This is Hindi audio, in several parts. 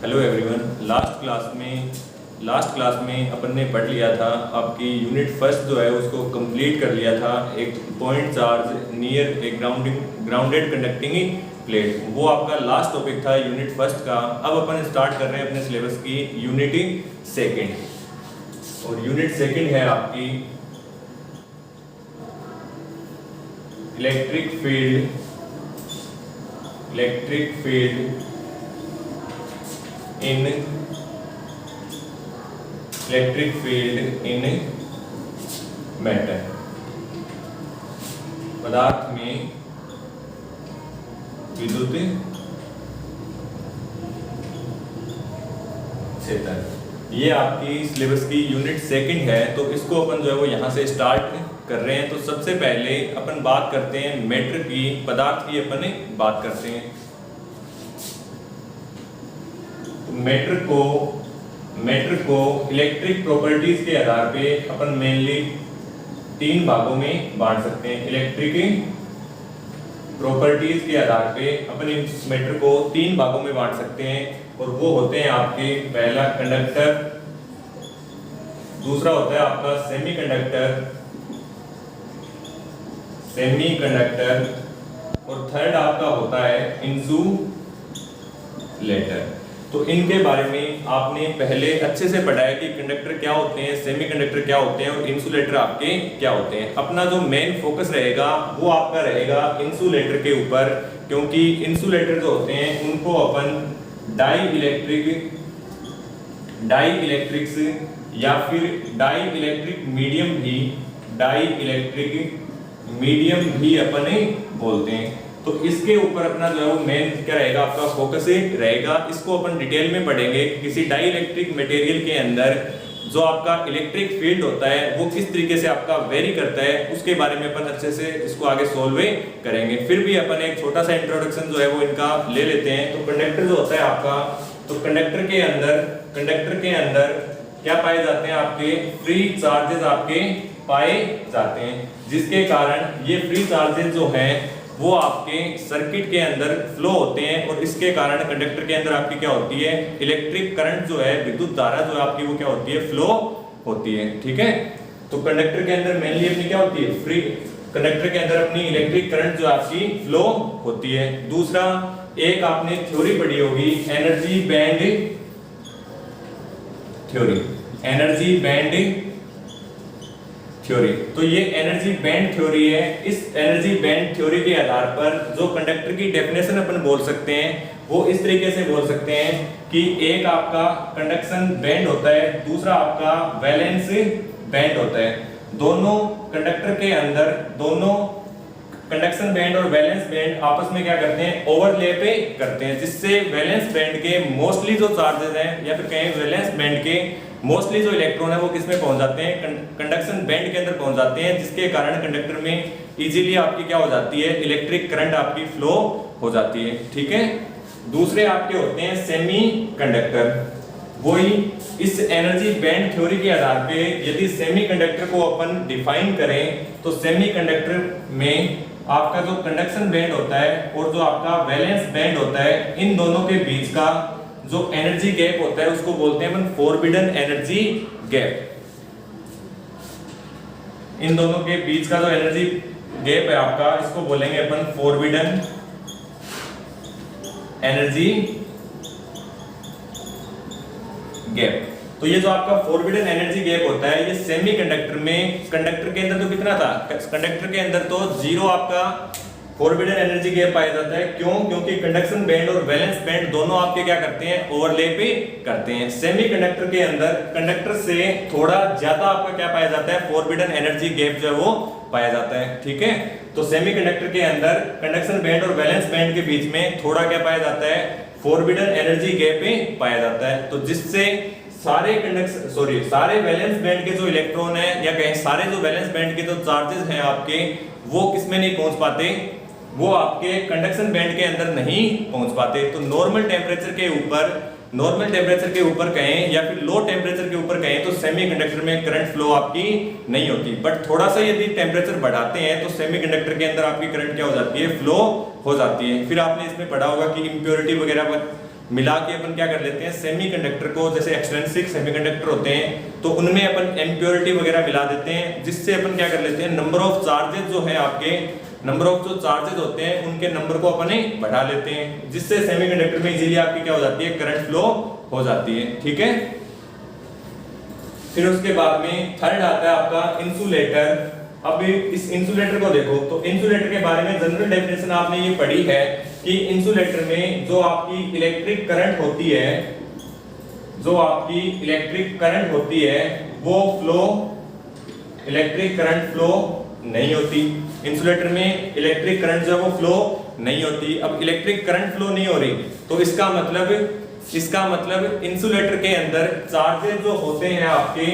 Hello everyone. लास्ट क्लास में अपन ने पढ़ लिया था, आपकी यूनिट फर्स्ट जो है उसको कंप्लीट कर लिया था। एक पॉइंट चार्ज नियर ए ग्राउंडेड कंडक्टिंग प्लेट, वो आपका लास्ट टॉपिक था यूनिट फर्स्ट का। अब अपन स्टार्ट कर रहे हैं अपने सिलेबस की यूनिट सेकंड, और यूनिट सेकंड है आपकी इलेक्ट्रिक फील्ड इन मैटर। पदार्थ में विद्युत क्षेत्र, ये आपकी सिलेबस की यूनिट सेकंड है। तो इसको अपन जो है वो यहाँ से स्टार्ट कर रहे हैं। तो सबसे पहले अपन बात करते हैं मैटर की, पदार्थ की अपन बात करते हैं। मैटर को इलेक्ट्रिक प्रॉपर्टीज के आधार पे अपन मेनली तीन भागों में बांट सकते हैं। इलेक्ट्रिक प्रॉपर्टीज के आधार पे अपन इस मैटर को तीन भागों में बांट सकते हैं, और वो होते हैं आपके, पहला कंडक्टर, दूसरा होता है आपका सेमीकंडक्टर, और थर्ड आपका होता है इंसुलेटर। तो इनके बारे में आपने पहले अच्छे से पढ़ा है कि कंडक्टर क्या होते हैं, सेमीकंडक्टर क्या होते हैं, और इंसुलेटर आपके क्या होते हैं। अपना जो मेन फोकस रहेगा वो आपका रहेगा इंसुलेटर के ऊपर, क्योंकि इंसुलेटर जो होते हैं उनको अपन डाई इलेक्ट्रिक्स या फिर डाई इलेक्ट्रिक मीडियम भी अपन बोलते हैं। तो इसके ऊपर अपना जो है वो मेन क्या रहेगा, आपका फोकस रहेगा। इसको अपन डिटेल में पढ़ेंगे। किसी डाई इलेक्ट्रिक मटेरियल के अंदर जो आपका इलेक्ट्रिक फील्ड होता है वो किस तरीके से आपका वेरी करता है, उसके बारे में अपन अच्छे से इसको आगे सोल्व करेंगे। फिर भी अपन एक छोटा सा इंट्रोडक्शन जो है वो इनका ले लेते हैं। तो कंडक्टर जो होता है आपका, तो कंडक्टर के अंदर क्या पाए जाते हैं, आपके फ्री चार्जेस आपके पाए जाते हैं, जिसके कारण ये फ्री चार्जेस जो हैं वो आपके सर्किट के अंदर फ्लो होते हैं, और इसके कारण कंडक्टर के अंदर आपकी क्या होती है, इलेक्ट्रिक करंट जो है, विद्युत धारा जो है आपकी वो क्या होती है, फ्लो होती है। ठीक है, तो कंडक्टर के अंदर मेनली अपनी क्या होती है, फ्री कंडक्टर के अंदर अपनी इलेक्ट्रिक करंट जो आपकी फ्लो होती है। दूसरा, एक आपने थ्योरी पढ़ी होगी, एनर्जी बैंड थ्योरी। तो ये एनर्जी बैंड थ्योरी है। इस एनर्जी बैंड थ्योरी के आधार पर जो कंडक्टर की डेफिनेशन अपन बोल सकते हैं वो इस तरीके से बोल सकते हैं कि एक आपका कंडक्शन बैंड होता है, दूसरा आपका वैलेंस बैंड होता है। दोनों कंडक्टर के अंदर दोनों कंडक्शन बैंड और वैलेंस बैंड आपस में क्या करते हैं, ओवरलैप करते हैं, जिससे वैलेंस बैंड के मोस्टली जो चार्जेस हैं, या फिर कहें वैलेंस बैंड के मोस्टली जो इलेक्ट्रॉन है वो किस में पहुंच जाते हैं, कंडक्शन बैंड के अंदर पहुंच जाते हैं, जिसके कारण कंडक्टर में इजीली आपकी क्या हो जाती है, इलेक्ट्रिक करंट आपकी फ्लो हो जाती है। ठीक है, दूसरे आपके होते हैं सेमी कंडक्टर। वही इस एनर्जी बैंड थ्योरी के आधार पे यदि सेमी कंडक्टर को अपन डिफाइन करें, तो सेमी कंडक्टर में आपका जो कंडक्शन बैंड होता है और जो आपका वैलेंस बैंड होता है, इन दोनों के बीच का जो एनर्जी गैप होता है उसको बोलते हैं अपन फॉरबिडन एनर्जी गैप। इन दोनों के बीच का जो एनर्जी गैप है आपका, इसको बोलेंगे अपन फॉरबिडन एनर्जी गैप। तो ये जो आपका फॉरबिडन एनर्जी गैप होता है, ये सेमी कंडक्टर में, कंडक्टर के अंदर तो कितना था, कंडक्टर के अंदर तो जीरो आपका फॉरबिडन एनर्जी गैप पाया जाता है। क्यों? क्योंकि कंडक्शन बैंड और वैलेंस बैंड दोनों आपके क्या करते हैं, ओवरलैप करते हैं। सेमी कंडक्टर के अंदर कंडक्टर से थोड़ा ज्यादा आपका क्या पाया जाता है, फॉरबिडन एनर्जी गैप जो है वो पाया जाता है। ठीक है, तो सेमी कंडक्टर के अंदर कंडक्शन बैंड और वैलेंस बैंड के बीच में थोड़ा क्या पाया जाता है, फॉरबिडन एनर्जी गैप पाया जाता है। तो जिससे सारे वैलेंस बैंड के जो इलेक्ट्रॉन है, या कहें सारे जो वैलेंस बैंड के जो चार्जेस हैं आपके, वो किसमें नहीं पहुंच पाते, वो आपके कंडक्शन बैंड के अंदर नहीं पहुंच पाते। तो नॉर्मल टेम्परेचर के ऊपर कहें या फिर लो टेम्परेचर के ऊपर कहें, तो सेमीकंडक्टर में करंट फ्लो आपकी नहीं होती। बट थोड़ा सा यदि टेम्परेचर बढ़ाते हैं तो सेमीकंडक्टर के अंदर आपकी करंट क्या हो जाती है, फ्लो हो जाती है। फिर आपने इसमें पढ़ा होगा कि इम्प्योरिटी वगैरह मिला के अपन क्या कर लेते हैं, सेमीकंडक्टर को, जैसे एक्सट्रिंसिक सेमीकंडक्टर होते हैं तो उनमें अपन इम्प्योरिटी वगैरह मिला देते हैं, जिससे अपन क्या कर लेते हैं, नंबर ऑफ चार्जेस जो है आपके, नंबर ऑफ जो चार्जेस होते हैं उनके नंबर को अपन बढ़ा लेते हैं, जिससे सेमीकंडक्टर में इजीली आपकी क्या हो जाती है, करंट फ्लो हो जाती है। ठीक है, फिर उसके बाद में थर्ड आता है आपका इंसुलेटर। अब इस इंसुलेटर को देखो तो इंसुलेटर के बारे में जनरल डेफिनेशन आपने ये पढ़ी है कि इंसुलेटर में जो आपकी इलेक्ट्रिक करंट होती है, जो आपकी इलेक्ट्रिक करंट होती है वो फ्लो, इलेक्ट्रिक करंट फ्लो नहीं होती। इंसुलेटर में इलेक्ट्रिक करंट जो है वो फ्लो नहीं होती। अब इलेक्ट्रिक करंट फ्लो नहीं हो रही तो इसका मतलब इंसुलेटर के अंदर चार्जेस जो होते हैं आपके,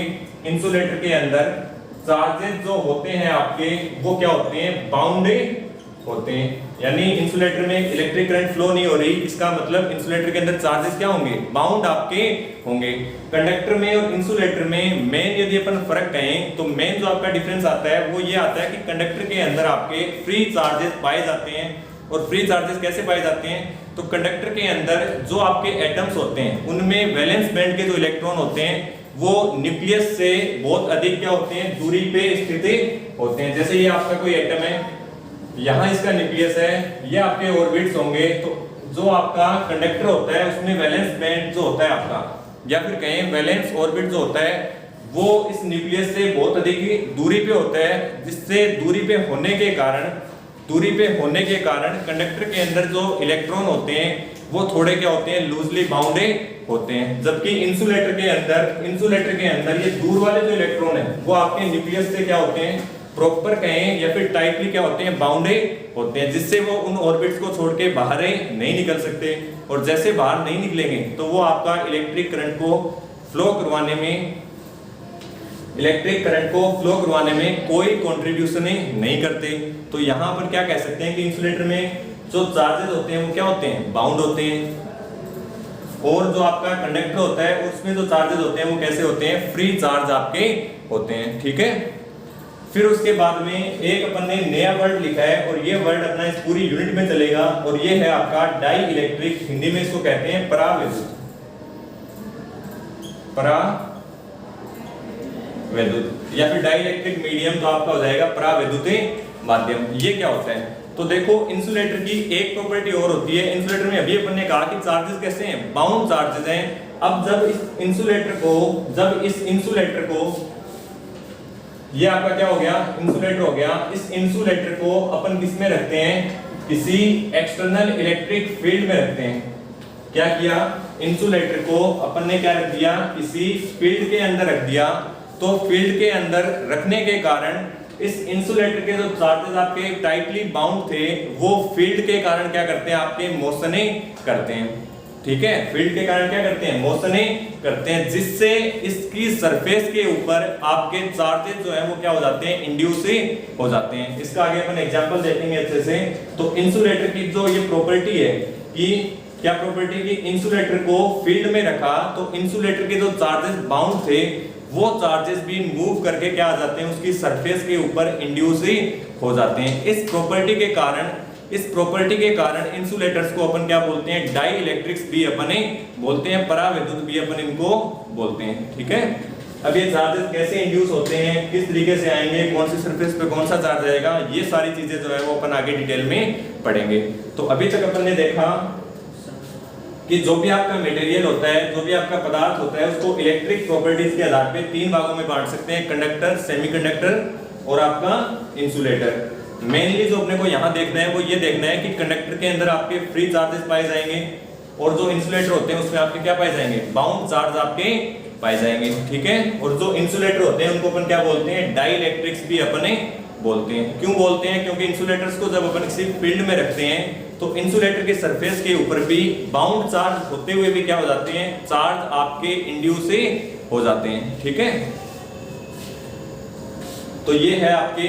इंसुलेटर के अंदर चार्जेस जो होते हैं आपके वो क्या होते हैं, बाउंडेड होते हैं। यानी इंसुलेटर में इलेक्ट्रिक करंट फ्लो नहीं हो रही, इसका मतलब इंसुलेटर के अंदर चार्जेस क्या होंगे, बाउंड आपके होंगे। कंडक्टर में और इंसुलेटर में मेन यदि अपन फर्क कहें तो मेन जो आपका डिफरेंस आता है वो ये आता है कि कंडक्टर के अंदर आपके फ्री चार्जेस पाए जाते हैं। और फ्री चार्जेस कैसे पाए जाते हैं, तो कंडक्टर के अंदर जो आपके एटम्स होते हैं उनमें वैलेंस बैंड के जो इलेक्ट्रॉन होते हैं वो न्यूक्लियस से बहुत अधिक क्या होते हैं, दूरी पे स्थित होते हैं। जैसे ये आपका कोई एटम है, यहाँ इसका न्यूक्लियस है, ये आपके ऑर्बिट्स होंगे, तो जो आपका कंडक्टर होता है उसमें वैलेंस बैंड जो होता है आपका, या फिर कहें वैलेंस ऑर्बिट जो होता है वो इस न्यूक्लियस से बहुत अधिक दूरी पे होता है, जिससे दूरी पे होने के कारण कंडक्टर के अंदर जो इलेक्ट्रॉन होते हैं वो थोड़े क्या होते हैं, लूजली बाउंडेड होते हैं। जबकि इंसुलेटर के अंदर ये दूर वाले जो इलेक्ट्रॉन है वो आपके न्यूक्लियस से क्या होते हैं, प्रॉपर कहें या फिर टाइटली क्या होते हैं, बाउंडेड होते हैं, जिससे वो उन ऑर्बिट्स को छोड़ के बाहर नहीं निकल सकते। और जैसे बाहर नहीं निकलेंगे तो वो आपका इलेक्ट्रिक करंट को फ्लो करवाने में कोई कंट्रीब्यूशन नहीं करते। तो यहाँ पर क्या कह सकते हैं कि इंसुलेटर में जो चार्जेस होते हैं वो क्या होते हैं, बाउंड होते हैं। और जो आपका कंडक्टर होता है उसमें जो चार्जेस होते हैं वो कैसे होते हैं, फ्री चार्ज आपके होते हैं। ठीक है, फिर उसके बाद में एक अपन ने नया वर्ड लिखा है और ये वर्ड अपना इस पूरी यूनिट में चलेगा और ये है आपका डाई इलेक्ट्रिक, हिंदी में इसको कहते हैं परावैद्युत या फिर डाई इलेक्ट्रिक मीडियम, तो आपका हो जाएगा परावैद्युत माध्यम। ये क्या होता है, तो देखो इंसुलेटर की एक प्रॉपर्टी और होती है, इंसुलेटर में अभी अपन ने कहा कि चार्जेस कैसे हैं, बाउंड चार्जेस हैं। अब जब इस इंसुलेटर को ये आपका क्या हो गया, इंसुलेटर हो गया, इस इंसुलेटर को अपन किस में रखते हैं, किसी एक्सटर्नल इलेक्ट्रिक फील्ड में रखते हैं। क्या किया, इंसुलेटर को अपन ने क्या रख दिया, किसी फील्ड के अंदर रख दिया। तो फील्ड के अंदर रखने के कारण इस इंसुलेटर के जो चार्जेस आपके टाइटली बाउंड थे वो फील्ड के कारण क्या करते हैं, आपके मोशने करते हैं। ठीक है, फील्ड के कारण क्या करते हैं, मोशने करते हैं, जिससे इसकी सरफेस के ऊपर आपके चार्जेस जो है वो क्या हो जाते हैं, इंड्यूस हो जाते हैं। इसका आगे अपन एग्जांपल देखेंगे अच्छे से। तो इंसुलेटर की जो ये प्रॉपर्टी है कि क्या प्रॉपर्टी की, इंसुलेटर को फील्ड में रखा तो इंसुलेटर के जो चार्जेस बाउंड थे वो चार्जेस भी मूव करके क्या आ जाते हैं, उसकी सरफेस के ऊपर इंड्यूस हो जाते हैं। इस प्रॉपर्टी के कारण इंसुलेटर्स को अपन क्या बोलते हैं, डाई इलेक्ट्रिक्स भी अपन बोलते हैं, परावैद्युत भी अपन इनको बोलते हैं। ठीक है, अब ये चार्जेस कैसे इंड्यूस होते हैं, किस तरीके से आएंगे, कौन सी सरफेस पे कौन सा चार्ज आएगा, ये सारी चीजें जो है वो अपन आगे डिटेल में पढ़ेंगे। तो अभी तक अपन ने देखा कि जो भी आपका मटेरियल होता है, जो भी आपका पदार्थ होता है, उसको इलेक्ट्रिक प्रॉपर्टीज के आधार पे 3 भागों में बांट सकते हैं, कंडक्टर, सेमीकंडक्टर और आपका इंसुलेटर। मेनली जो अपने को यहाँ देखना है वो ये देखना है कि कंडक्टर के अंदर आपके फ्री चार्जेस पाए जाएंगे और जो इंसुलेटर होते हैं उसमें आपके क्या पाए जाएंगे, बाउंड चार्ज आपके पाए जाएंगे। ठीक है, और जो इंसुलेटर होते हैं उनको अपन क्या बोलते हैं, डाई इलेक्ट्रिक्स भी अपन बोलते हैं। क्यों बोलते हैं, क्योंकि इंसुलेटर्स को जब अपन किसी फील्ड में रखते हैं तो इंसुलेटर के सरफेस के ऊपर भी बाउंड चार्ज होते हुए भी क्या हो जाते हैं, चार्ज आपके इंड्यूस हो जाते हैं। ठीक है, तो ये है आपके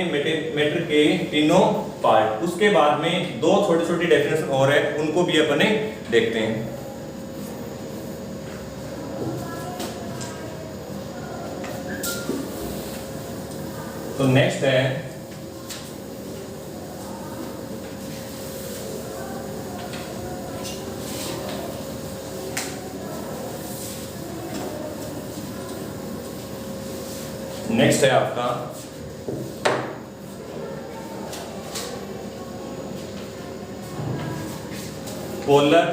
मैटर के तीनों पार्ट। उसके बाद में 2 छोटी-छोटी डेफिनेशन और है, उनको भी अपन देखते हैं। तो नेक्स्ट है नेक्स्ट है आपका polar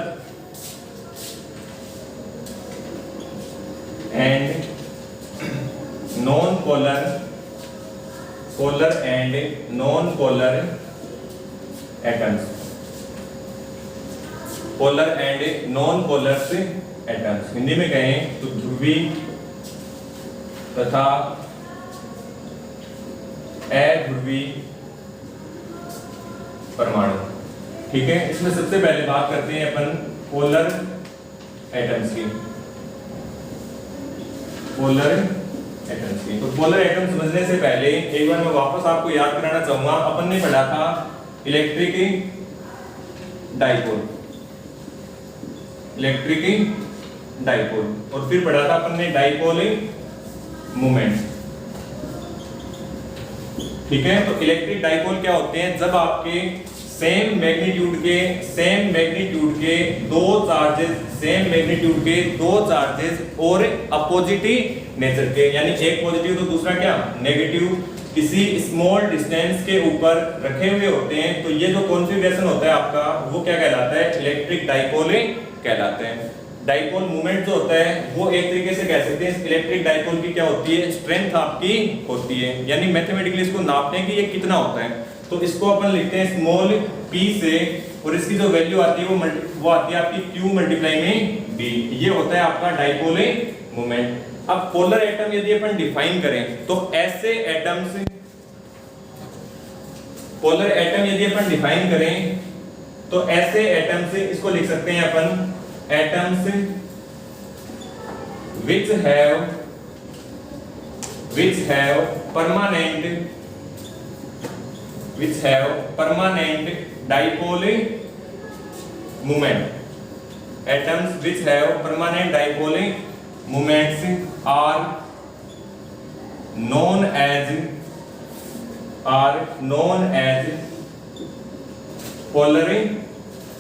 and non polar, polar and non polar atoms, polar and non polar atoms. Hindi में कहें तो ध्रुवी तथा अध्रुवी परमाणु। ठीक है, इसमें सबसे पहले बात करते हैं अपन पोलर एटम्स की, पोलर एटम्स की। तो पोलर एटम समझने से पहले एक बार मैं वापस आपको याद कराना चाहूंगा, अपन ने पढ़ा था इलेक्ट्रिक डाइपोल, इलेक्ट्रिक डाइपोल, और फिर पढ़ा था अपन ने डाइपोल मोमेंट। ठीक है, तो इलेक्ट्रिक डाइपोल क्या होते हैं? जब आपके सेम मैग्नीट्यूड के दो चार्जेस, सेम मैग्नीट्यूड के दो चार्जेस और अपोजिट नेचर के, यानी एक पॉजिटिव तो दूसरा क्या नेगेटिव, किसी स्मॉल डिस्टेंस के ऊपर रखे हुए होते हैं, तो ये जो कॉन्फ़िगरेशन होता है आपका वो क्या कहलाता है? इलेक्ट्रिक डाइपोल कहलाते हैं। डाइपोल मोमेंट जो होता है वो एक तरीके से कह सकते हैं इलेक्ट्रिक डाइपोल की क्या होती है? स्ट्रेंथ आपकी होती है, यानी मैथमेटिकली इसको नापते हैं कि ये कितना होता है। तो इसको अपन लिखते हैं स्मॉल p से, और इसकी जो वैल्यू आती है वो आती है आपकी q मल्टीप्लाई में b। ये होता है आपका डाइपोल मोमेंट। अब पोलर एटम यदि अपन डिफाइन करें तो ऐसे एटम्स, पोलर एटम यदि अपन डिफाइन करें तो ऐसे एटम्स, इसको लिख सकते हैं अपन atoms which have permanent dipole moment. Atoms which have permanent dipole moments are known as polar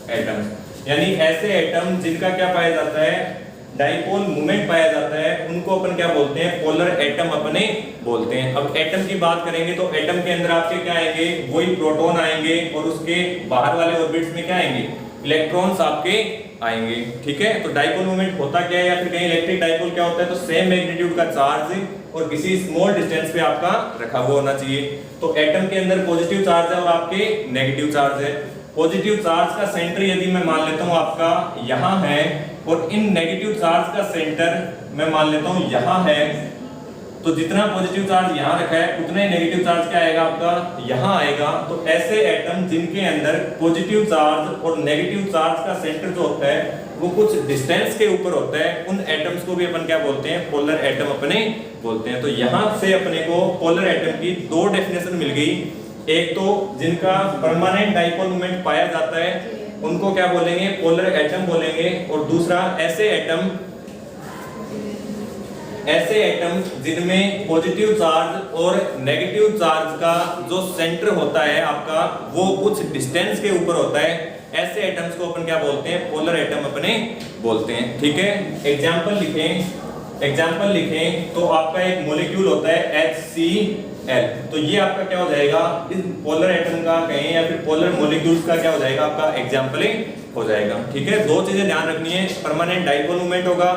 atoms। यानी ऐसे एटम जिनका क्या पाया जाता है? डाइपोल मोमेंट पाया जाता है, उनको अपन क्या बोलते हैं? पोलर एटम अपने बोलते हैं। अब एटम की बात करेंगे तो एटम के अंदर आपके क्या आएंगे? वही प्रोटॉन आएंगे, और उसके बाहर वाले ऑर्बिट्स में क्या आएंगे? इलेक्ट्रॉन्स आपके आएंगे। ठीक है, तो डाइपोल मोमेंट होता क्या है, या फिर कहीं इलेक्ट्रिक डाइपोल क्या होता है? तो सेम मैग्नीट्यूड का चार्ज और किसी स्मॉल डिस्टेंस पे आपका रखा हुआ होना चाहिए। तो एटम के अंदर पॉजिटिव चार्ज है और आपके नेगेटिव चार्ज है। पॉजिटिव चार्ज का सेंटर यदि मैं मान लेता हूं आपका यहां है, और इन नेगेटिव चार्ज का सेंटर मैं मान लेता हूं यहां है, तो जितना पॉजिटिव चार्ज यहां रखा है उतना ही नेगेटिव चार्ज क्या आएगा आपका? यहां आएगा। तो ऐसे एटम जिनके अंदर पॉजिटिव चार्ज और नेगेटिव चार्ज का सेंटर जो होता है वो कुछ डिस्टेंस के ऊपर होता है, उन एटम्स को भी अपन क्या बोलते हैं? पोलर एटम अपने बोलते हैं। तो यहां से अपने को पोलर एटम की दो डेफिनेशन मिल गई। एक तो जिनका परमानेंट डाइपोल मोमेंट पाया जाता है उनको क्या बोलेंगे? पोलर एटम बोलेंगे। और दूसरा ऐसे एटम जिनमें पॉजिटिव चार्ज और नेगेटिव चार्ज का जो सेंटर होता है आपका वो कुछ डिस्टेंस के ऊपर होता है, ऐसे एटम्स को अपन क्या बोलते हैं? पोलर एटम अपने बोलते हैं। ठीक है, एग्जाम्पल लिखें तो आपका एक मॉलिक्यूल होता है HCl, तो ये आपका क्या हो जाएगा? इस पोलर एटम का कहें या फिर पोलर मॉलिक्यूल्स का क्या हो जाएगा? आपका एग्जाम्पल हो जाएगा। ठीक है, दो चीजें ध्यान रखनी है, परमानेंट डाइपोल मोमेंट होगा,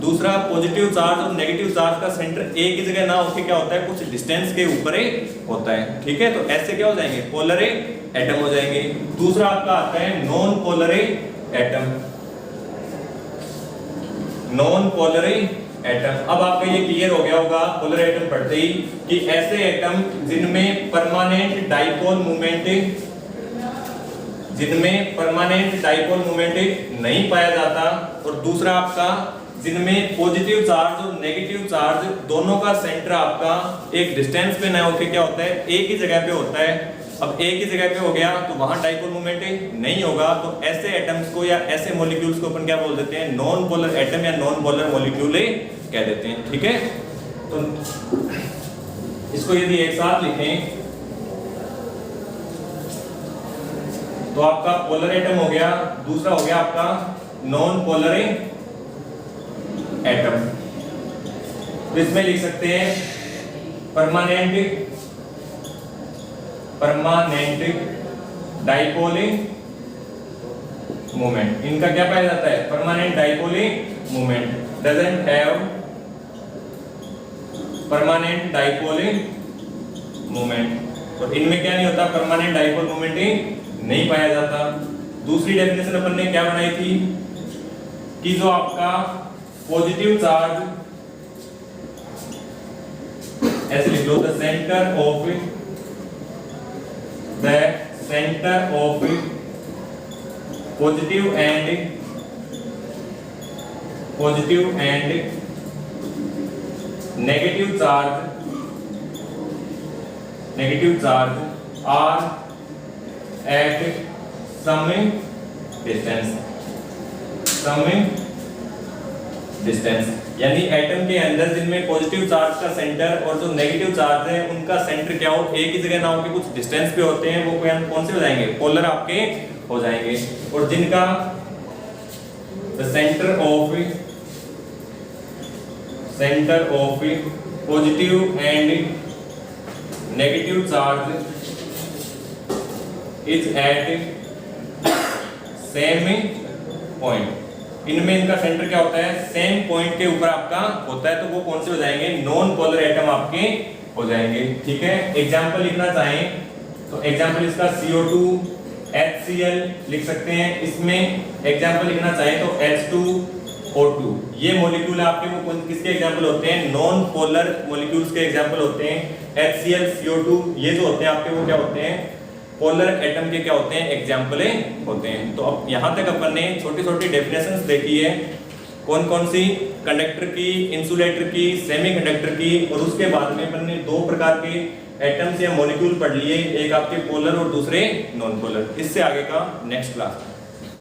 दूसरा पॉजिटिव चार्ज और नेगेटिव चार्ज का सेंटर एक ही जगह ना होके क्या होता है? कुछ डिस्टेंस के ऊपर ही होता है। ठीक है, तो ऐसे क्या हो जाएंगे? पोलर एटम हो जाएंगे। दूसरा आपका आता है non polar atom, non polar atom. अब आपका ये क्लियर हो गया होगा पोलर एटम पढ़ते ही कि ऐसे एटम जिनमें परमानेंट डाइपोल मोमेंट नहीं पाया जाता, और दूसरा आपका जिनमें पॉजिटिव चार्ज और नेगेटिव चार्ज दोनों का सेंटर आपका एक डिस्टेंस पे ना होके क्या होता है? एक ही जगह पे होता है। अब एक ही जगह पे हो गया तो वहां डाइपोल मोमेंट नहीं होगा, तो ऐसे एटम्स को या ऐसे मॉलिक्यूल्स को अपन क्या बोल देते हैं? नॉन पोलर एटम या नॉन पोलर मॉलिक्यूल कह देते हैं। ठीक है, तो इसको यदि एक साथ लिखें तो आपका पोलर एटम हो गया, दूसरा हो गया आपका नॉन पोलर एटम। तो इसमें लिख सकते हैं परमानेंट डाइपोलिंग मोमेंट। इनका क्या पाया जाता है? Permanent dipoling moment doesn't have permanent dipoling moment. तो इनमें क्या नहीं होता? परमानेंट डाइपोल मोमेंट ही नहीं पाया जाता। दूसरी डेफिनेशन अपन ने क्या बनाई थी कि जो आपका पॉजिटिव चार्ज, ऐसे लिख लो, the centre of positive and negative charge are at some distance, यानी एटम के अंदर जिनमें पॉजिटिव चार्ज का सेंटर और जो नेगेटिव चार्ज है उनका सेंटर क्या हो, एक ही जगह ना हो के कुछ डिस्टेंस पे होते हैं, वो कौन से हो जाएंगे? पोलर आपके हो जाएंगे। और जिनका centre of positive and negative charge is at same point, इनमें इनका सेंटर क्या होता है? सेम पॉइंट के ऊपर आपका होता है, तो वो कौन से हो जाएंगे? नॉन पोलर एटम आपके हो जाएंगे। ठीक है, एग्जांपल लिखना चाहें तो एग्जांपल इसका CO2 HCl लिख सकते हैं। इसमें एग्जांपल लिखना चाहें तो H2O2, ये मॉलिक्यूल आपके वो किसके एग्जांपल होते हैं? नॉन पोलर मॉलिक्यूल्स के एग्जांपल होते हैं। HCl CO2 ये जो होते हैं आपके, वो क्या होते हैं? पोलर एटम के क्या होते हैं? एग्जाम्पल होते हैं। तो अब यहाँ तक अपन ने छोटी छोटी डेफिनेशंस देखी है, कौन कौन सी? कंडक्टर की, इंसुलेटर की, सेमीकंडक्टर की, और उसके बाद में अपन ने दो प्रकार के एटम्स या मॉलिक्यूल पढ़ लिए, एक आपके पोलर और दूसरे नॉन पोलर। इससे आगे का नेक्स्ट क्लास।